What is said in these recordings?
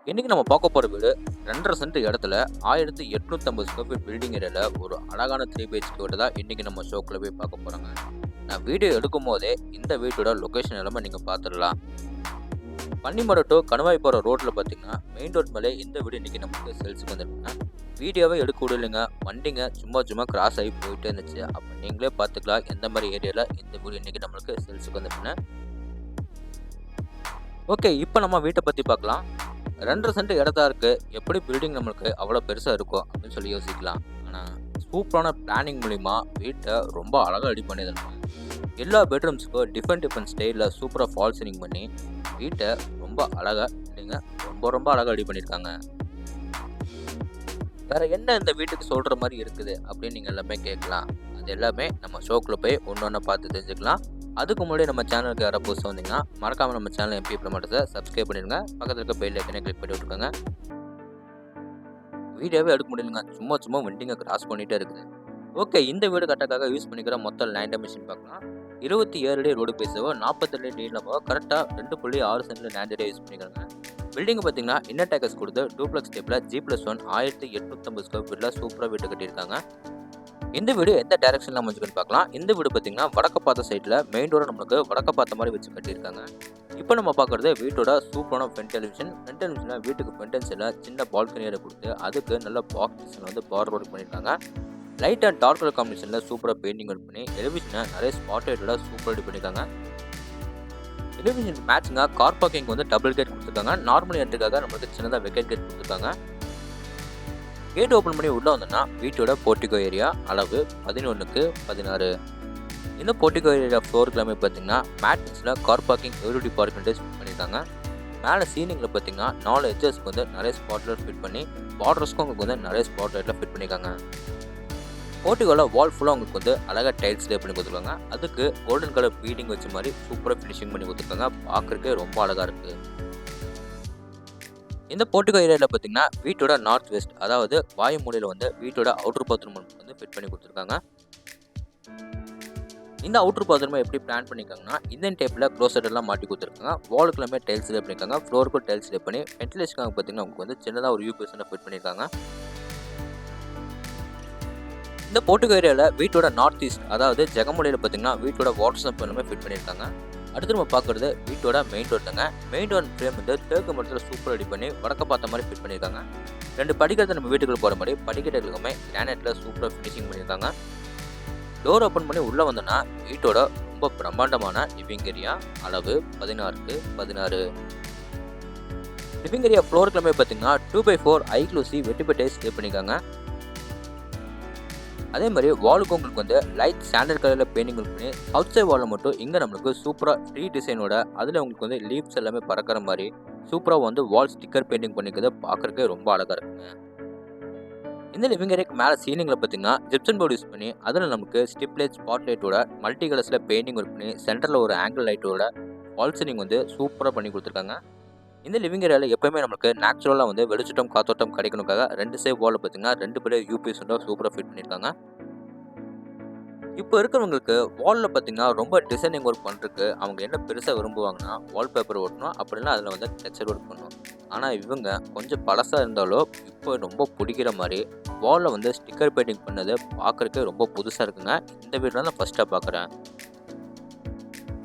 இன்னைக்கு நம்ம பார்க்க போற வீடு 2.5 சென்ட் இடத்துல 1850 ஸ்கொயர் ஃபீட் பில்டிங் ஏரியால ஒரு அழகான 3 பிஹெச்கே வீடு தான் இன்னைக்கு நம்ம ஷோக்குள்ள போய் பார்க்க போறோங்க. நான் வீடியோ எடுக்கும் போதே இந்த வீட்டோட லொகேஷன் எல்லாமே நீங்க பார்த்துடலாம். பன்னிமரம் டு கணுவாய் போற ரோட்ல பாத்தீங்கன்னா மெயின் ரோட் மேலே இந்த வீடு இன்னைக்கு நமக்கு சேல்ஸுக்கு வந்துருக்குங்க. வீடியோவே எடுக்க விடலைங்க, வண்டிங்க சும்மா கிராஸ் ஆகி போயிட்டே இருந்துச்சு. அப்ப நீங்களே பார்த்துக்கலாம் எந்த மாதிரி ஏரியால இந்த வீடு இன்னைக்கு நம்மளுக்கு சேல்ஸுக்கு வந்துருக்குன்னு. ஓகே, இப்போ நம்ம வீட்டை பத்தி பார்க்கலாம். 2.5 சென்ட் இடத்தா இருக்கு, எப்படி பில்டிங் நம்மளுக்கு அவ்வளோ பெருசாக இருக்கும் அப்படின்னு சொல்லி யோசிக்கலாம். ஆனால் சூப்பரான பிளானிங் மூலிமா வீட்டை ரொம்ப அழகாக ரெடி பண்ணியிருந்தாங்க. எல்லா பெட்ரூம்ஸுக்கும் டிஃப்ரெண்ட் ஸ்டைலில் சூப்பராக ஃபால் சீலிங் பண்ணி வீட்டை ரொம்ப அழகாக இல்லைங்க, ரொம்ப அழகாக ரெடி பண்ணியிருக்காங்க. வேற என்ன இந்த வீட்டுக்கு சொல்கிற மாதிரி இருக்குது அப்படின்னு நீங்கள் எல்லாமே கேட்கலாம். அது எல்லாமே நம்ம ஷோக்குள்ள போய் ஒன்று பார்த்து தெரிஞ்சுக்கலாம். அதுக்கு முன்னாடி நம்ம சேனலுக்கு யாராவது புதுசாக வந்தீங்கன்னா மறக்காமல் நம்ம சேனல் MP ப்ளமேட்டர்ஸை சப்ஸ்கிரைப் பண்ணிடுங்க. பக்கத்தில் இருக்க பெல் ஐக்கனை கிளிக் பண்ணி விட்டுருக்காங்க. வீடியோவே எடுக்க முடியலங்க, சும்மா வண்டிங்க கிராஸ் பண்ணிகிட்டே இருக்குது. ஓகே, இந்த வீடு கட்டக்காக யூஸ் பண்ணிக்கிற மொத்த லேண்ட் மிஷின் பார்க்கலாம். 27 அடி ரோடு பேசவோ 42 அடி நீளமோ கரெக்டாக 2.6 சென்டில் லேண்ட் ஏரியா யூஸ் பண்ணிக்கிறாங்க. பில்டிங் பார்த்தீங்கன்னா இன்னர் டேக்கஸ் கொடுத்து டூப்ளெக்ஸ் டைப்பில் G+1 1850 ஸ்கொயர் ஃபீட்டில் சூப்பராக வீட்டு கட்டியிருக்காங்க. இந்த வீடு எந்த டைரக்ஷன்ல அமைஞ்சுன்னு பார்க்கலாம். இந்த வீடு பார்த்தீங்கன்னா வடக்கு பார்த்த சைடில் மெயின் டோரை நம்மளுக்கு வடக்க பார்த்த மாதிரி வச்சு கட்டியிருக்காங்க. இப்போ நம்ம பார்க்குறது வீட்டோட சூப்பரான ஃப்ரண்ட் டெலிவிஷன். ஃப்ரண்ட் டெலிவிஷனில் வீட்டுக்கு ஃப்ரண்ட் சைடில் சின்ன பால்கனியை கொடுத்து அதுக்கு நல்ல பாக்ஸ் வந்து பார்டர் ஒர்க் பண்ணியிருக்காங்க. லைட் அண்ட் டார்க் கலர் காம்பினேஷனில் சூப்பராக பெயிண்டிங் ஒர்க் பண்ணி டெலிவிஷனை நிறைய ஸ்பாட் லைட்டோட சூப்பராக ரெடி பண்ணியிருக்காங்க. டெலிவிஷன் மேட்சிங்காக கார் பார்க்கிங் வந்து டபுள் கேட் கொடுத்துருக்காங்க. நார்மல் என்ட்ரிக்காக நம்மளுக்கு சின்னதாக வெக்கெட் கேட் கொடுத்துருக்காங்க. கேட் ஓப்பன் பண்ணி உள்ள வந்தோம்னா வீட்டோட போர்ட்டிகோ ஏரியா அளவு 11x16. இந்த போர்ட்டிகோ ஏரியா ஃப்ளோர் கிளம்பி பார்த்தீங்கன்னா மேட்ரிக்ஸில் கார் பார்க்கிங் எவ்ரிடி பார்க்கிங் பண்ணியிருக்காங்க. மேலே சீலிங்கில் பார்த்தீங்கன்னா 4 எட்ஜஸ்க்கு வந்து நிறைய ஸ்பாட் லைட் ஃபிட் பண்ணி பார்டர்ஸ்க்கும் உங்களுக்கு வந்து நிறைய ஸ்பாட் லைட்டில் ஃபிட் பண்ணியிருக்காங்க. போர்ட்டிகோவில் வால் ஃபுல்லாக உங்களுக்கு வந்து அழகாக டைல்ஸ் லே பண்ணி கொடுத்துருக்காங்க. அதுக்கு கோல்டன் கலர் பீடிங் வச்ச மாதிரி சூப்பராக ஃபினிஷிங் பண்ணி கொடுத்துருக்காங்க. பார்க்குறதுக்கே ரொம்ப அழகாக இருக்குது. இந்த போர்ட்டிகோ ஏரியாவில் பார்த்தீங்கன்னா வீட்டோட நார்த் வெஸ்ட், அதாவது வாயு மூலையில் வந்து வீட்டோட அவுட்டர் பாத்ரூம் வந்து ஃபிட் பண்ணி கொடுத்துருக்காங்க. இந்த அவுட்டர் பாத்ரூமை எப்படி பிளான் பண்ணியிருக்காங்கன்னா இந்த டைப்பில் க்ளோசட் எல்லாம் மாட்டி கொடுத்துருக்காங்க. வாலுக்குலாமே டைல்ஸ் லே பண்ணியிருக்காங்க. ஃப்ளோருக்கும் டைல்ஸ் லே பண்ணி வென்டிலேஷனுக்காக பார்த்தீங்கன்னா உங்களுக்கு வந்து சின்னதாக ஒரு UPS ஃபிட் பண்ணியிருக்காங்க. இந்த போர்ட்டிகோ ஏரியாவில் வீட்டோட நார்த் ஈஸ்ட், அதாவது ஜெகமூலையில் பார்த்தீங்கன்னா வீட்டோட வாட்டர் சம்ப் எல்லாமே ஃபிட் பண்ணியிருக்காங்க. அடுத்து நம்ம பார்க்குறது வீட்டோட மெயின் டோர் தாங்க. மெயின் டோர் ஃப்ரேம் வந்து தேக்கு மரத்தில் சூப்பர் ரெடி பண்ணி வடக்க பார்த்த மாதிரி ஃபிட் பண்ணியிருக்காங்க. 2 படிக்கட்டு நம்ம வீட்டுக்குள்ள போகிற மாதிரி படிக்கட்டுகளுக்குமே கிரானைட்டில் சூப்பராக ஃபினிஷிங் பண்ணியிருக்காங்க. டோர் ஓப்பன் பண்ணி உள்ளே வந்தோன்னா வீட்டோட ரொம்ப பிரம்மாண்டமான லிவிங் ஏரியா அளவு 16x16. லிவிங் ஏரியா ஃப்ளோர் கிளம்பி பார்த்தீங்கன்னா 2x4 ஐக்ளூசி வெட்டிபெட்டைஸ் ஸ்டே பண்ணியிருக்காங்க. அதே மாதிரி வாலுக்கு உங்களுக்கு வந்து லைட் ஸ்டாண்டர்ட் கலரில் பெயிண்டிங் பண்ணி அவுட் சைட் வாலில் மட்டும் இங்கே நம்மளுக்கு சூப்பராக ட்ரீ டிசைனோட அதில் உங்களுக்கு வந்து லீவ்ஸ் எல்லாமே பறக்கிற மாதிரி சூப்பராக வந்து வால் ஸ்டிக்கர் பெயிண்டிங் பண்ணிக்கிறது பார்க்குறதுக்கே ரொம்ப அழகாக இருக்குங்க. இந்த லிவிங் ஏரியாக்கு மேலே சீலிங்கில் பார்த்தீங்கன்னா ஜிப்சன் போர்டு யூஸ் பண்ணி அதில் நமக்கு ஸ்டிப் லைட் ஸ்பாட் லைட்டோட மல்டி கலர்ஸில் பெயிண்டிங் ஒர்க் பண்ணி சென்டரில் ஒரு ஆங்கிள் லைட்டோட வால் சீலிங் வந்து சூப்பராக பண்ணி கொடுத்துருக்காங்க. இந்த லிவிங் ஏரியாவில் எப்போயுமே நமக்கு நேச்சுரலாக வந்து வெளிச்சட்டம் காத்தோட்டம் கிடைக்கணுக்காக 2 சைட் வாலில் பார்த்தீங்கன்னா 2 பேர் UPS சூப்பராக ஃபிட் பண்ணியிருக்காங்க. இப்போ இருக்கிறவங்களுக்கு வாலில் பார்த்தீங்கன்னா ரொம்ப டிசைனிங் ஒர்க் பண்ணுறதுக்கு அவங்க என்ன பெருசாக விரும்புவாங்கன்னா வால்பேப்பர் ஓட்டணும், அப்படின்னா அதில் வந்து டெக்ஸ்சர் ஒர்க் பண்ணணும். ஆனால் இவங்க கொஞ்சம் பழசாக இருந்தாலும் இப்போ ரொம்ப பிடிக்கிற மாதிரி வாலில் வந்து ஸ்டிக்கர் பெயிண்டிங் பண்ணது பார்க்குறதுக்கு ரொம்ப புதுசாக இருக்குங்க. இந்த வீட்டில் தான் ஃபஸ்ட்டாக பார்க்குறேன்.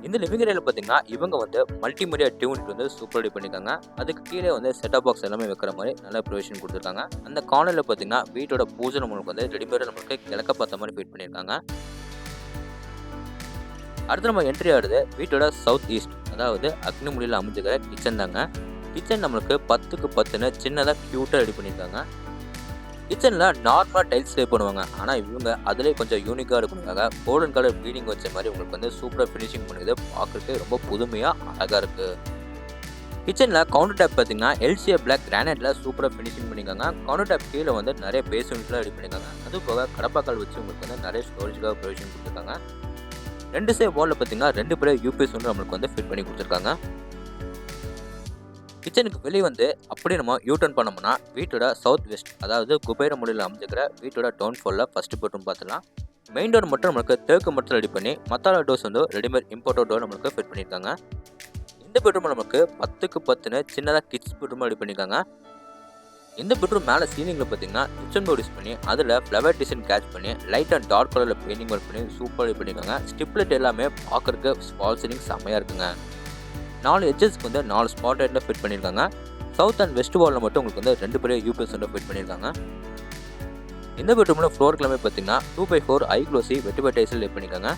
இந்த லிவிங் ஏரியாவில் பார்த்தீங்கன்னா இவங்க வந்து மல்டிமீடியா டியூனிட் வந்து சூப்பர் ரெடி பண்ணியிருக்காங்க. அதுக்கு கீழே வந்து செட்டப் பாக்ஸ் எல்லாமே வைக்கிற மாதிரி நல்ல ப்ரொவிஷன் கொடுத்துருக்காங்க. அந்த கார்னரில் பார்த்தீங்கன்னா வீட்டோட பூஜை நம்மளுக்கு வந்து ரெடிமேடாக நம்மளுக்கு கிழக்க பார்த்த மாதிரி ஃபிட் பண்ணியிருக்காங்க. அடுத்து நம்ம என்ட்ரி ஆடுது வீட்டோட சவுத் ஈஸ்ட், அதாவது அக்னி மூலையில் அமைஞ்சுக்கிற கிச்சன் தாங்க. கிச்சன் நம்மளுக்கு 10x10 சின்னதாக க்யூட்டாக ரெடி பண்ணியிருக்காங்க. கிச்சனில் நார்மலாக டைல்ஸ் லே பண்ணுவாங்க, ஆனால் இவங்க அதிலே கொஞ்சம் யூனிக்காக இருக்கணுக்காக கோல்டன் கலர் பீடிங் வச்ச மாதிரி உங்களுக்கு வந்து சூப்பராக ஃபினிஷிங் பண்ணுறது பார்க்குறதுக்கு ரொம்ப புதுமையாக அழகாக இருக்குது. கிச்சனில் கவுண்டர் டேப் பார்த்தீங்கன்னா LCA பிளாக் கிரானைட்டில் சூப்பராக ஃபினிஷிங் பண்ணியிருக்காங்க. கவுண்டர் டேப் கீழே வந்து நிறைய பேஸ்மெண்ட்லாம் ரெடி பண்ணியிருக்காங்க. அது போக கடப்பாக்கால் வச்சு உங்களுக்கு வந்து நிறைய ஸ்டோரேஜ்க்காக ப்ரொவிஷன் கொடுத்துருக்காங்க. 2 சைட் வாலில் பார்த்தீங்கன்னா 2 பேர் UPS நம்மளுக்கு வந்து ஃபிட் பண்ணி கொடுத்துருக்காங்க. கிச்சனுக்கு வெளியே வந்து அப்படியே நம்ம யூட்டர்ன் பண்ணோம்னா வீட்டோட சவுத் வெஸ்ட், அதாவது குபேர மூலையில் அமைஞ்சிக்கிற வீட்டோட டவுன் ஃபாலில் ஃபஸ்ட்டு பெட்ரூம் பார்த்துலாம். மெயின் டோர் மட்டும் நம்மளுக்கு தேக்கு மட்டும் ரெடி பண்ணி மத்தாலா டோர்ஸ் வந்து ரெடிமேட் இம்போர்ட்டட் டோர் நம்மளுக்கு ஃபிட் பண்ணியிருக்காங்க. இந்த இந்த பெட்ரூம் நமக்கு 10க்கு 10ன்னு சின்னதாக கிட்ஸ் பெட்ரூம் ரெடி பண்ணியிருக்காங்க. இந்த பெட்ரூம் மேலே சீலிங்கில் பார்த்தீங்கன்னா கிச்சன் போர்டு யூஸ் பண்ணி அதில் ஃப்ளவர் டிசைன் கேட்ச் பண்ணி லைட் அண்ட் டார்க் கலரில் பெயிண்டிங் ஒர்க் பண்ணி சூப்பராக ரெடி பண்ணியிருக்காங்க. ஸ்டிப்லைட் எல்லாமே பார்க்கறதுக்கு ஃபால் சீலிங் செம்மையாக இருக்குங்க. 4 எட்ஜஸ்க்கு வந்து 4 ஸ்பாட் லைட்டில் ஃபிட் பண்ணியிருக்காங்க. சவுத் அண்ட் வெஸ்ட் வாலில் மட்டும் உங்களுக்கு வந்து 2 பெரிய யூபிஎஸ் ஃபிட் பண்ணியிருக்காங்க. இந்த பெட்ரூமில் ஃப்ளோர் கிளம்பி பார்த்தீங்கன்னா 2x4 ஐ க்ளோசி வெட்டிபை டைல்ஸில் ரெடி பண்ணியிருக்காங்க.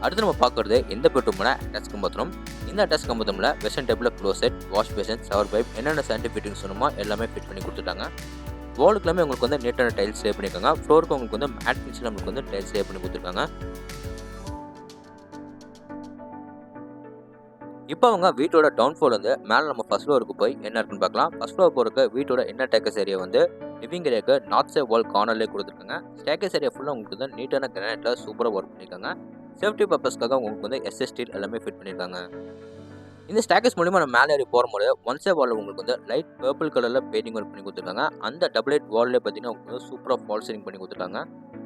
அடுத்து நம்ம பார்க்குறது இந்த பெட்ரூமோட அட்டாச் பாத்ரூம். இந்த அட்டாச் பாத்ரூமில் வெஸ்டர்ன் டைப்பில் closet, wash basin, shower pipe என்னென்ன சானிட்டரி ஃபிட்டிங்ஸ் வேணுமோ எல்லாமே ஃபிட் பண்ணி கொடுத்துட்டாங்க. வாலுக்குலாமே உங்களுக்கு வந்து நீட்டான டைல்ஸ் லே பண்ணியிருக்காங்க. ஃப்ளோருக்கு உங்களுக்கு வந்து மேட் ஃபினிஷில் உங்களுக்கு வந்து டைல்ஸ் லே பண்ணி கொடுத்துருக்காங்க. இப்போ அவங்க வீட்டோட டவுன் ஃப்ளோர் வந்து மேலே நம்ம ஃபர்ஸ்ட் ஃப்ளோருக்கு போய் என்ன இருக்குன்னு பார்க்கலாம். ஃபர்ஸ்ட் ஃப்ளோர் போகிறக்கு வீட்டோட இன்னர் டேக்கஸ் ஏரியா வந்து லிவிங் ஏரியாவுக்கு நார்த் சைட் வால் கார்னர்லேயே கொடுத்துருக்காங்க. ஸ்டேக்கஸ் ஏரியா ஃபுல்லாக உங்களுக்கு வந்து நீட்டான கிரானைட்டில் சூப்பராக ஒர்க் பண்ணியிருக்காங்க. சேஃப்டி பர்பஸ்க்காக உங்களுக்கு வந்து எஸ்எஸ் ஸ்டீல் எல்லாமே ஃபிட் பண்ணியிருக்காங்க. இந்த ஸ்டேக்கஸ் மூலிமா நம்ம மேலே ஏறி போகும்போது ஒன் சைட் வாலில் உங்களுக்கு வந்து லைட் பர்பிள் கலரில் பெயிண்டிங் ஒர்க் பண்ணி கொடுத்துருக்காங்க. அந்த டபுள் லைட் வால்லே பார்த்தீங்கன்னா உங்களுக்கு வந்து சூப்பராக ஃபால் சீலிங் பண்ணி கொடுத்துருக்காங்க.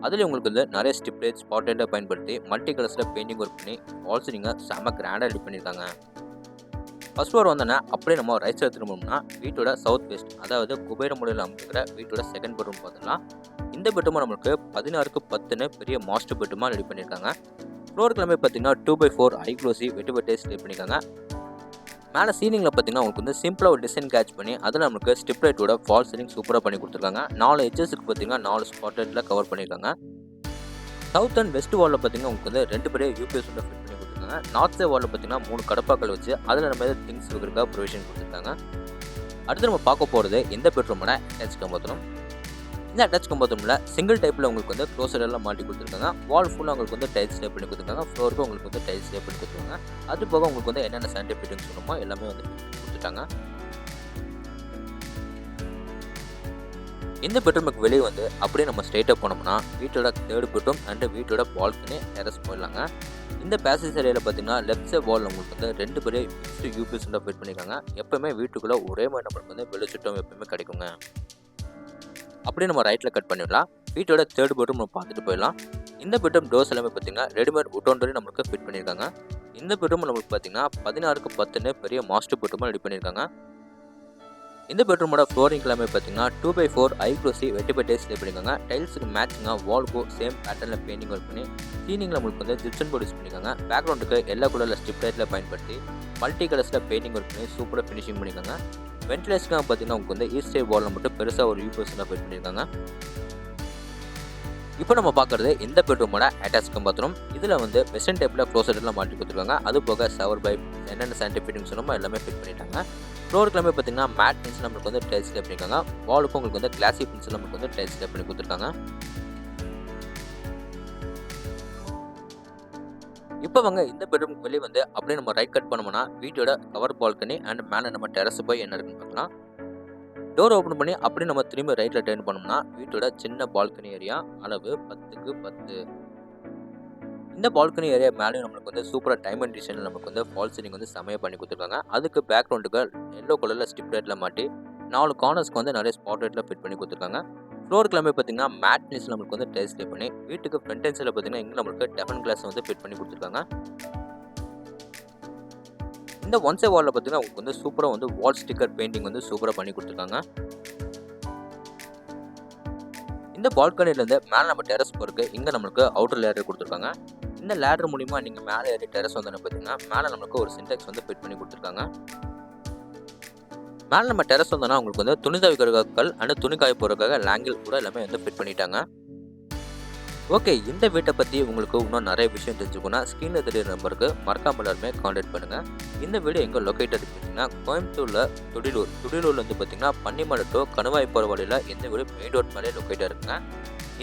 அதில் உங்களுக்கு வந்து நிறைய ஸ்டிப் லைட், ஸ்பாட் லைட்டை பயன்படுத்தி மல்டி கலர்ஸில் பெயிண்டிங் ஒர்க் பண்ணி ஃபால் சீலிங்கை செம்ம கிராண்டாக ரெடி பண்ணியிருக்காங்க. ஃபர்ஸ்ட் ஃப்ளோர் வந்தோன்னா அப்படியே நம்ம ரைட் சைடு திரும்பணும்னா வீட்டோட சவுத் வெஸ்ட், அதாவது குபேர முறையில் அமைக்கிற வீட்டோட செகண்ட் பெட்ரூம் பார்த்தோம்னா இந்த பெட்ரூம் நம்மளுக்கு 16க்கு 10ன்னு பெரிய மாஸ்டர் பெட்ரூமாக ரெடி பண்ணியிருக்காங்க. ஃப்ளோர் கிளம்பி பார்த்தீங்கன்னா 2x4 ஐ க்ளோசி வெட்டிபை டைல்ஸ் ரெடி பண்ணியிருக்காங்க. மேலே சீலிங்கில் பார்த்தீங்கன்னா உங்களுக்கு வந்து சிம்பிளாக ஒரு டிசைன் கேட்ச் பண்ணி அதில் நமக்கு ஸ்டிப் லைட்டோட ஃபால் சீலிங் சூப்பராக பண்ணி கொடுத்துருக்காங்க. 4 எட்ஜஸ்க்கு பார்த்தீங்கன்னா 4 ஸ்பாட் லைட்டில் கவர் பண்ணியிருக்காங்க. சவுத் அண்ட் வெஸ்ட் வாலில் பார்த்தீங்கன்னா உங்களுக்கு வந்து 2 பெரிய யூபிஎஸ் ஃபிட் பண்ணி கொடுத்துருக்காங்க. நார்த் சைட் வாலில் பார்த்தீங்கன்னா 3 கடப்பாக்கள் வச்சு அதில் நம்ம திங்ஸ் வைக்கிறதுக்காக ப்ரொவிஷன் கொடுத்துருக்காங்க. அடுத்து நம்ம பார்க்க போகிறது இந்த பெட்ரூமோட அட்டாச் பாத்ரூம். இந்த அட்டாச் பாத்ரூமில் சிங்கிள் டைப்பில் உங்களுக்கு வந்து க்ளோசர் எல்லாம் மாட்டி கொடுத்துருக்காங்க. வால் ஃபுல்லாக உங்களுக்கு வந்து டைல்ஸ் லே பண்ணி கொடுத்துருக்காங்க. ஃப்ளோருக்கு உங்களுக்கு வந்து டைல்ஸ் லே பண்ணி கொடுத்துருக்காங்க. அது போக உங்களுக்கு வந்து என்னென்ன சானிட்டரி ஃபிட்டிங்ஸ் வேணுமோ எல்லாமே வந்து கொடுத்துட்டாங்க. இந்த பெட்ரூமுக்கு வெளியே வந்து அப்படியே நம்ம ஸ்ட்ரைட்டாக போனோம்னா வீட்டோட தேர்ட் பெட்ரூம் அண்ட் வீட்டோட பால்கனி டெரஸ் போயிடலாங்க. இந்த பேசேஜ் ஏரியாவில் பார்த்தீங்கன்னா லெஃப்ட் சைட் வால் உங்களுக்கு வந்து 2 பெரிய யூபிஎஸ் ஃபிட் பண்ணியிருக்காங்க. எப்பவுமே வீட்டுக்குள்ளே ஒரே மாதிரி நம்மளுக்கு வந்து வெளிச்சட்டம் எப்பவுமே கிடைக்குங்க. அப்படியே நம்ம ரைட்டில் கட் பண்ணிடலாம். வீட்டோட தேர்ட் பெட்ரூம் நம்ம பார்த்துட்டு போயிடலாம். இந்த பெட்ரூம் டோர்ஸ் எல்லாமே பார்த்தீங்கன்னா ரெடிமேட் உட்டோண்டரி நம்மளுக்கு ஃபிட் பண்ணியிருக்காங்க. இந்த பெட்ரூம் நம்மளுக்கு பார்த்தீங்கன்னா 16க்கு 10ன்னு பெரிய மாஸ்டர் பெட்ரூமாக ரெடி பண்ணியிருக்காங்க. இந்த பெட்ரூமோட ஃப்ளோரிங் எல்லாமே பார்த்தீங்கன்னா 2x4 ஐ க்ளோசி வெட்டிபை டைல்ஸ் ரெடி பண்ணியிருக்காங்க. டைல்ஸுக்கு மேட்சிங்காக வால்க்கும் சேம் பேட்டர்னில் பெயிண்டிங் ஒர்க் பண்ணி சீலிங்கில் நம்மளுக்கு வந்து ஜிப்சன் போர்டு யூஸ் பண்ணியிருக்காங்க. பேக்ரவுண்டுக்கு எல்லா கலரில் ஸ்டிப் லைட்டில் பயன்படுத்தி மல்டி கலர்ஸில் பெயிண்டிங் ஒர்க் பண்ணி சூப்பராக ஃபினிஷிங் பண்ணியிருக்காங்க. வென்டிலேஷனுக்காக பார்த்தீங்கன்னா உங்களுக்கு வந்து ஈஸ்ட் சைட் வாலில் மட்டும் பெருசாக ஒரு யூபிஎஸ் ஃபிட் பண்ணியிருக்காங்க. இப்போ நம்ம பார்க்குறது இந்த பெட்ரூமோட அட்டாச் பாத்ரூம். இதில் வந்து வெஸ்டர்ன் டைப்பில் க்ளோசர் எல்லாம் மாட்டி கொடுத்துருக்காங்க. அது போக ஷவர் பைப் என்னென்ன சானிட்டரி ஃபிட்டிங்ஸ் வேணுமோ எல்லாமே ஃபிட் பண்ணிட்டாங்க. ஃப்ளோருக்கு எல்லாமே பார்த்தீங்கன்னா மேட் பென்சில் நம்மளுக்கு வந்து டைல்ஸ் லே பண்ணியிருக்காங்க. வாலுக்கும் உங்களுக்கு வந்து கிளாசி பென்சில் நம்மளுக்கு வந்து டைல்ஸ் லே பண்ணி கொடுத்துருக்காங்க. இப்போ வாங்க இந்த பெட்ரூமுக்கு வெளியே வந்து அப்படியே நம்ம ரைட் கட் பண்ணோம்னா வீட்டோட கவர் பால்கனி அண்ட் மேலே நம்ம டெரஸ் போய் என்ன இருக்குன்னு பார்க்கலாம். டோர் ஓப்பன் பண்ணி அப்படியே நம்ம திரும்பி ரைட்டில் டர்ன் பண்ணோம்னா வீட்டோட சின்ன பால்கனி ஏரியா அளவு 10க்கு 10. இந்த பால்கனி ஏரியா மேலேயும் நம்மளுக்கு வந்து சூப்பராக டைமண்ட் டிசைனில் நமக்கு வந்து ஃபால் சீலிங் வந்து செமையாக பண்ணி கொடுத்துருக்காங்க. அதுக்கு பேக்ரவுண்டுக்கு எல்லோ கலரில் ஸ்டிப் லைட்டில் மாட்டி 4 கார்னர்ஸ்க்கு வந்து நிறைய ஸ்பாட் லைட்டில் ஃபிட் பண்ணி கொடுத்துருக்காங்க. ஃப்ளோருக்கு எல்லாமே பார்த்தீங்கன்னா மேட் ஃபினிஷில் நம்மளுக்கு வந்து டைல்ஸ் லே பண்ணி வீட்டுக்கு ஃப்ரண்ட் சைடில் பார்த்தீங்கன்னா இங்கே நம்மளுக்கு டெஃபன் கிளாஸ் வந்து ஃபிட் பண்ணி கொடுத்துருக்காங்க. இந்த ஒன் சைட் வாலில் பார்த்தீங்கன்னா உங்களுக்கு வந்து சூப்பராக வந்து வால் ஸ்டிக்கர் பெயிண்டிங் வந்து சூப்பராக பண்ணி கொடுத்துருக்காங்க. இந்த பால்கனிலேருந்து மேலே நம்ம டெரஸ் போகிறதுக்கு இங்கே நம்மளுக்கு அவுட்டர் லேடர் கொடுத்துருக்காங்க. இந்த லேடர் மூலிமா நீங்கள் மேலே ஏறி டெரஸ் வந்தோன்னு பார்த்தீங்கன்னா மேலே நம்மளுக்கு ஒரு சின்டெக்ஸ் வந்து ஃபிட் பண்ணி கொடுத்துருக்காங்க. மேலே நம்ம டெரஸ் வந்தோன்னா உங்களுக்கு வந்து துணி துவைக்கிறதுக்காக அண்ட் துணி காய போகிறதுக்காக லேங்கிள் கூட எல்லாமே வந்து ஃபிட் பண்ணிட்டாங்க. ஓகே, இந்த வீட்டை பற்றி உங்களுக்கு இன்னும் நிறைய விஷயம் தெரிஞ்சுக்கணும்னா ஸ்க்ரீனில் தெரியுற நம்பருக்கு மறக்காம எல்லாருமே கான்டாக்ட் பண்ணுங்கள். இந்த வீடு எங்கே லொக்கேட்டட் பார்த்தீங்கன்னா கோயம்புத்தூரில் துடிலூரில் வந்து பார்த்தீங்கன்னா பன்னிமலை டு கணுவாய் போகிற வழியில் இந்த வீடு மெயின் ரோட் மேலே லொக்கேட்டாக இருக்குங்க.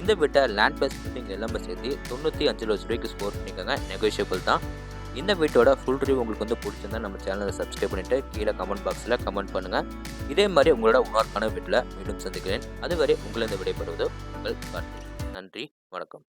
இந்த வீட்டை லேண்ட் பேஸ் பில்டிங் எல்லாமே சேர்த்து 95 லட்சம் ரூபாய்க்கு ஸ்கோர் பண்ணிக்கோங்க. நெகோஷியபிள் தான். இந்த வீட்டோட ஃபுல் ரிவ்யூ உங்களுக்கு வந்து பிடிச்சிருந்தா நம்ம சேனலை சப்ஸ்கிரைப் பண்ணிவிட்டு கீழே கமெண்ட் பாக்ஸில் கமெண்ட் பண்ணுங்கள். இதே மாதிரி உங்களோட உணர்வான வீட்டில் மீண்டும் சந்திக்கிறேன். அதுவரை உங்களிருந்து விடைபெறுவது உங்கள் கார்த்திக். நன்றி, வணக்கம்.